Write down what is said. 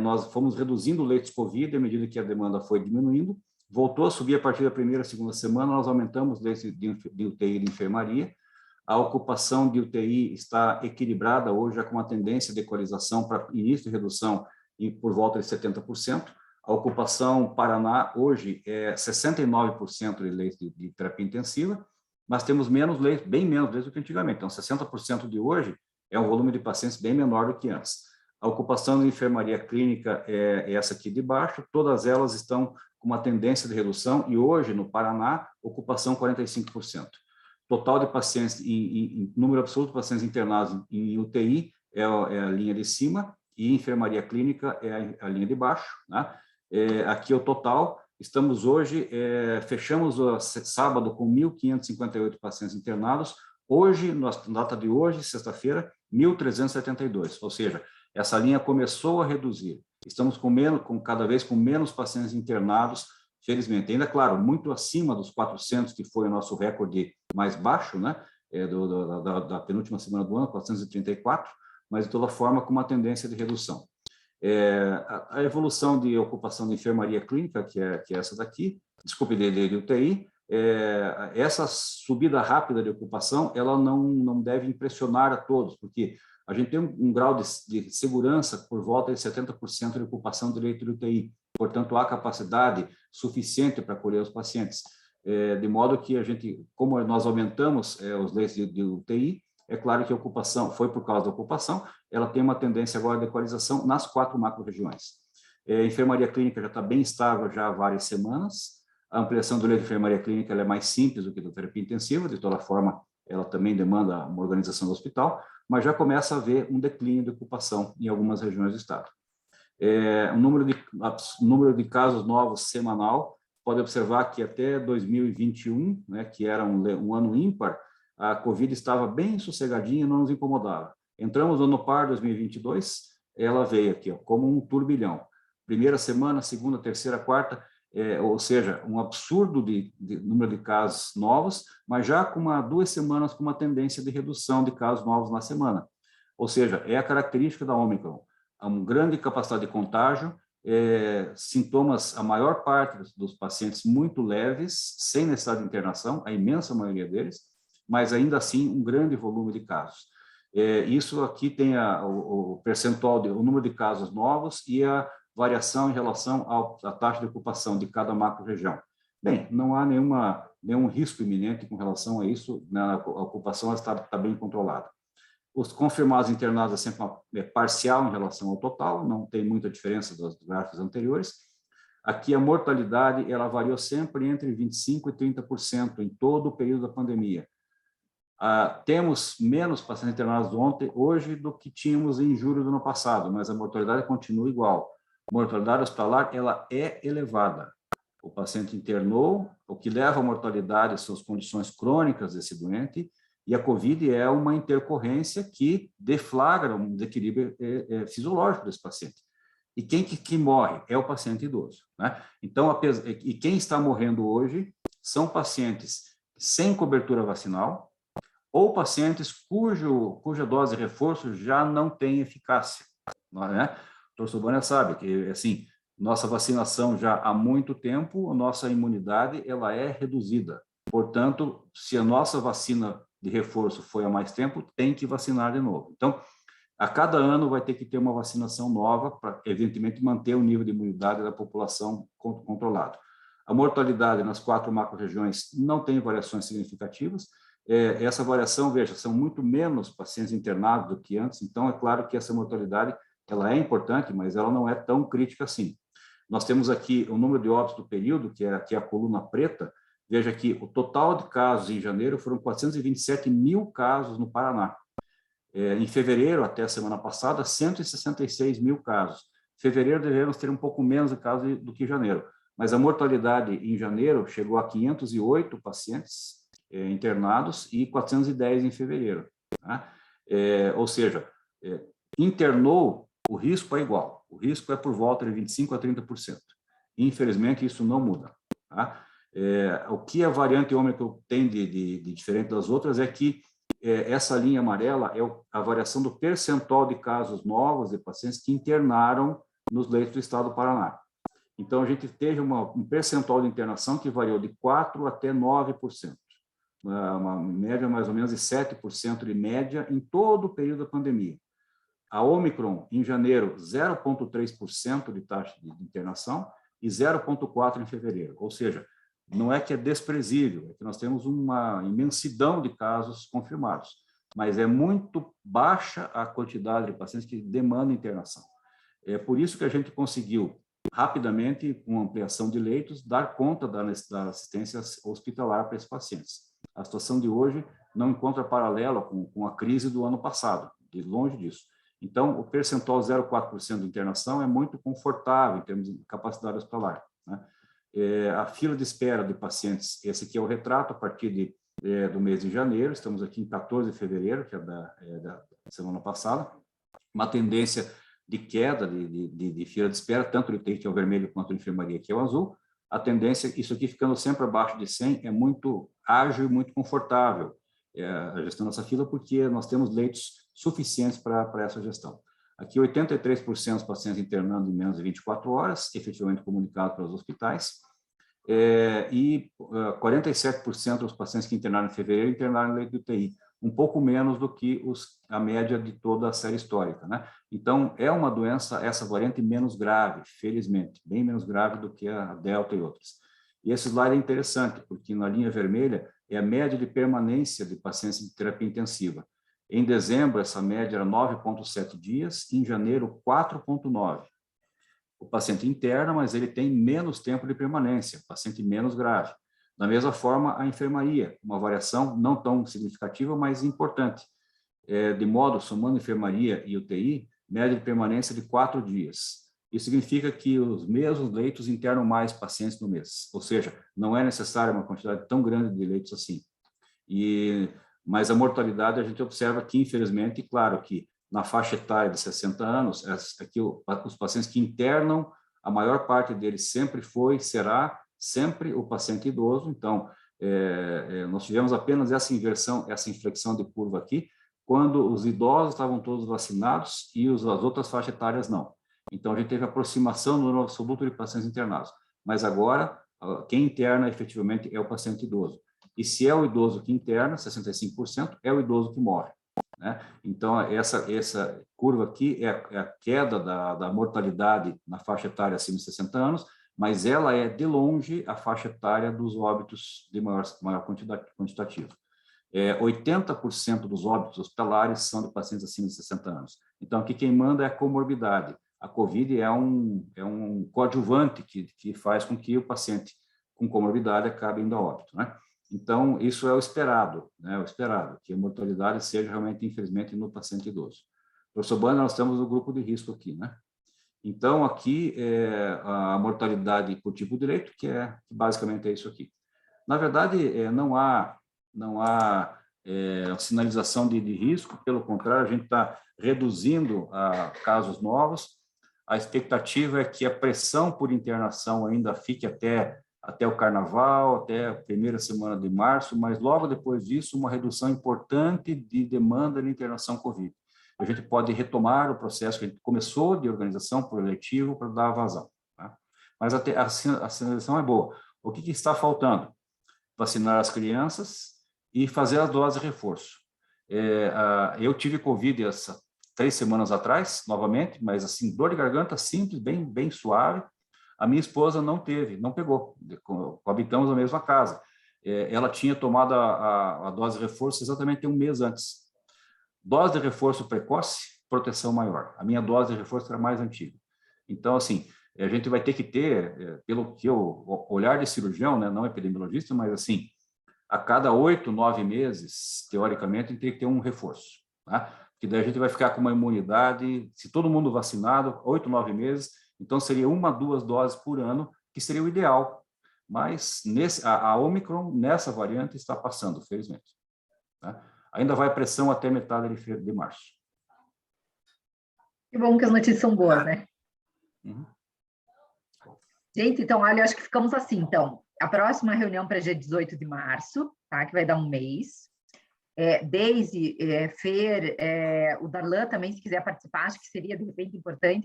nós fomos reduzindo leitos Covid à medida que a demanda foi diminuindo, voltou a subir a partir da primeira, segunda semana, nós aumentamos leitos de UTI de enfermaria, a ocupação de UTI está equilibrada hoje, já com uma tendência de equalização para início de redução por volta de 70%. A ocupação Paraná hoje é 69% de leitos de terapia intensiva, mas temos menos leitos, bem menos leitos do que antigamente. Então, 60% de hoje é um volume de pacientes bem menor do que antes. A ocupação de enfermaria clínica é essa aqui de baixo, todas elas estão com uma tendência de redução e hoje, no Paraná, ocupação 45%. Total de pacientes, em número absoluto de pacientes internados em UTI é a linha de cima e enfermaria clínica é a linha de baixo, né? Aqui é o total, estamos hoje, fechamos o sábado com 1.558 pacientes internados, hoje, na data de hoje, sexta-feira, 1.372, ou seja, essa linha começou a reduzir, estamos cada vez com menos pacientes internados, felizmente, ainda, claro, muito acima dos 400, que foi o nosso recorde mais baixo, né, da penúltima semana do ano, 434, mas de toda forma com uma tendência de redução. A evolução de ocupação de enfermaria clínica, que é essa daqui, desculpe, de UTI, essa subida rápida de ocupação, ela não deve impressionar a todos, porque a gente tem um grau de segurança por volta de 70% de ocupação de leito de UTI, portanto, há capacidade suficiente para acolher os pacientes, de modo que a gente, como nós aumentamos os leitos de UTI, é claro que a ocupação, foi por causa da ocupação, ela tem uma tendência agora de equalização nas 4 macro-regiões. A enfermaria clínica já está bem estável já há várias semanas, a ampliação do leito de enfermaria clínica ela é mais simples do que da terapia intensiva, de toda forma, ela também demanda uma organização do hospital, mas já começa a haver um declínio de ocupação em algumas regiões do estado. O número de casos novos semanal, pode observar que até 2021, né, que era um ano ímpar, a Covid estava bem sossegadinha, não nos incomodava. Entramos no ano par 2022, ela veio aqui, ó, como um turbilhão. Primeira semana, segunda, terceira, quarta, ou seja, um absurdo de número de casos novos, mas já com 2 semanas com uma tendência de redução de casos novos na semana. Ou seja, é a característica da Ômicron, uma grande capacidade de contágio, sintomas, a maior parte dos pacientes muito leves, sem necessidade de internação, a imensa maioria deles, mas ainda assim um grande volume de casos. Isso aqui tem o percentual, o número de casos novos e a variação em relação à taxa de ocupação de cada macro-região. Bem, não há nenhum risco iminente com relação a isso, né? A ocupação está bem controlada. Os confirmados internados é sempre parcial em relação ao total, não tem muita diferença dos gráficos anteriores. Aqui a mortalidade, ela variou sempre entre 25% e 30% em todo o período da pandemia. Temos menos pacientes internados hoje do que tínhamos em julho do ano passado, mas a mortalidade continua igual. A mortalidade hospitalar, ela é elevada. O paciente internou, o que leva à mortalidade são as condições crônicas desse doente, e a COVID é uma intercorrência que deflagra um desequilíbrio fisiológico desse paciente. E quem que morre? É o paciente idoso, né? Então, e quem está morrendo hoje são pacientes sem cobertura vacinal ou pacientes cuja dose de reforço já não tem eficácia, né? O professor Bônia sabe que, assim, nossa vacinação já há muito tempo, a nossa imunidade ela é reduzida. Portanto, se a nossa vacina de reforço foi há mais tempo, tem que vacinar de novo. Então, a cada ano vai ter que ter uma vacinação nova para, evidentemente, manter o nível de imunidade da população controlado. A mortalidade nas 4 macro-regiões não tem variações significativas. Essa variação, veja, são muito menos pacientes internados do que antes, então é claro que essa mortalidade ela é importante, mas ela não é tão crítica assim. Nós temos aqui o número de óbitos do período, que é aqui a coluna preta. Veja que o total de casos em janeiro foram 427 mil casos no Paraná. Em fevereiro, até a semana passada, 166 mil casos. Fevereiro devemos ter um pouco menos de casos do que janeiro, mas a mortalidade em janeiro chegou a 508 pacientes internados e 410 em fevereiro, né? Ou seja, internou, o risco é igual, o risco é por volta de 25% a 30%. Infelizmente, isso não muda, tá? O que a variante Ômicron tem de diferente das outras é que essa linha amarela é a variação do percentual de casos novos de pacientes que internaram nos leitos do estado do Paraná. Então, a gente teve um percentual de internação que variou de 4% até 9%. Uma média mais ou menos de 7% de média em todo o período da pandemia. A Ômicron, em janeiro, 0,3% de taxa de internação e 0,4% em fevereiro. Ou seja, não é que é desprezível, é que nós temos uma imensidão de casos confirmados, mas é muito baixa a quantidade de pacientes que demandam internação. É por isso que a gente conseguiu, rapidamente, com ampliação de leitos, dar conta da assistência hospitalar para esses pacientes. A situação de hoje não encontra paralelo com a crise do ano passado, de longe disso. Então, o percentual 0,4% de internação é muito confortável em termos de capacidade hospitalar, né? A fila de espera de pacientes, esse aqui é o retrato a partir do mês de janeiro, estamos aqui em 14 de fevereiro, que é da semana passada, uma tendência de queda de fila de espera, tanto de UTI, que é o vermelho, quanto de enfermaria, que é o azul. A tendência, isso aqui ficando sempre abaixo de 100, é muito ágil e muito confortável a gestão dessa fila, porque nós temos leitos suficientes para essa gestão. Aqui, 83% dos pacientes internando em menos de 24 horas, efetivamente comunicados para os hospitais, e 47% dos pacientes que internaram em fevereiro internaram em leito de UTI, um pouco menos do que a média de toda a série histórica, né? Então, é uma doença, essa variante, menos grave, felizmente, bem menos grave do que a Delta e outras. E esse slide é interessante, porque na linha vermelha é a média de permanência de pacientes de terapia intensiva. Em dezembro, essa média era 9,7 dias, em janeiro, 4,9. O paciente interna, mas ele tem menos tempo de permanência, paciente menos grave. Da mesma forma, a enfermaria, uma variação não tão significativa, mas importante. De modo, somando enfermaria e UTI, média de permanência de 4 dias. Isso significa que os mesmos leitos internam mais pacientes no mês, ou seja, não é necessária uma quantidade tão grande de leitos assim. Mas a mortalidade a gente observa que, infelizmente, claro que na faixa etária de 60 anos, aqui os pacientes que internam, a maior parte deles será sempre o paciente idoso. Então, nós tivemos apenas essa inversão, essa inflexão de curva aqui, quando os idosos estavam todos vacinados e as outras faixas etárias não. Então, a gente teve aproximação no número absoluto de pacientes internados. Mas agora, quem interna efetivamente é o paciente idoso. E se é o idoso que interna, 65%, é o idoso que morre, né? Então, essa curva aqui é a queda da mortalidade na faixa etária acima de 60 anos, mas ela é, de longe, a faixa etária dos óbitos de maior quantitativo. 80% dos óbitos hospitalares são de pacientes acima de 60 anos. Então, aqui quem manda é a comorbidade. A COVID é um coadjuvante que faz com que o paciente com comorbidade acabe indo a óbito, né? Então, isso é o esperado, né? O esperado, que a mortalidade seja realmente, infelizmente, no paciente idoso. Professor Banda, nós temos o grupo de risco aqui, né? Então, aqui é a mortalidade por tipo de leito, que basicamente é isso aqui. Na verdade, não há sinalização de risco, pelo contrário, a gente está reduzindo casos novos. A expectativa é que a pressão por internação ainda fique até o carnaval, até a primeira semana de março, mas logo depois disso, uma redução importante de demanda de internação COVID. A gente pode retomar o processo que a gente começou de organização por eletivo para dar vazão, tá? Mas a sinalização é boa. O que está faltando? Vacinar as crianças e fazer as doses de reforço. Eu tive COVID 3 semanas atrás, novamente, mas assim, dor de garganta simples, bem suave. A minha esposa não pegou, habitamos na mesma casa. Ela tinha tomado a dose de reforço exatamente 1 mês antes. Dose de reforço precoce, proteção maior. A minha dose de reforço era mais antiga. Então, assim, a gente vai ter que ter, pelo que o olhar de cirurgião, né, não epidemiologista, mas assim, a cada 8, 9 meses, teoricamente, a gente tem que ter um reforço, tá? Porque daí a gente vai ficar com uma imunidade, se todo mundo vacinado, 8, 9 meses, então seria 1, 2 doses por ano, que seria o ideal. Mas a Omicron, nessa variante, está passando, felizmente, tá? Ainda vai pressão até metade de março. Que bom que as notícias são boas, né? Uhum. Gente, então, olha, acho que ficamos assim, então. A próxima reunião para dia 18 de março, tá? Que vai dar 1 mês. Daisy, Fer, o Darlan também, se quiser participar, acho que seria, de repente, importante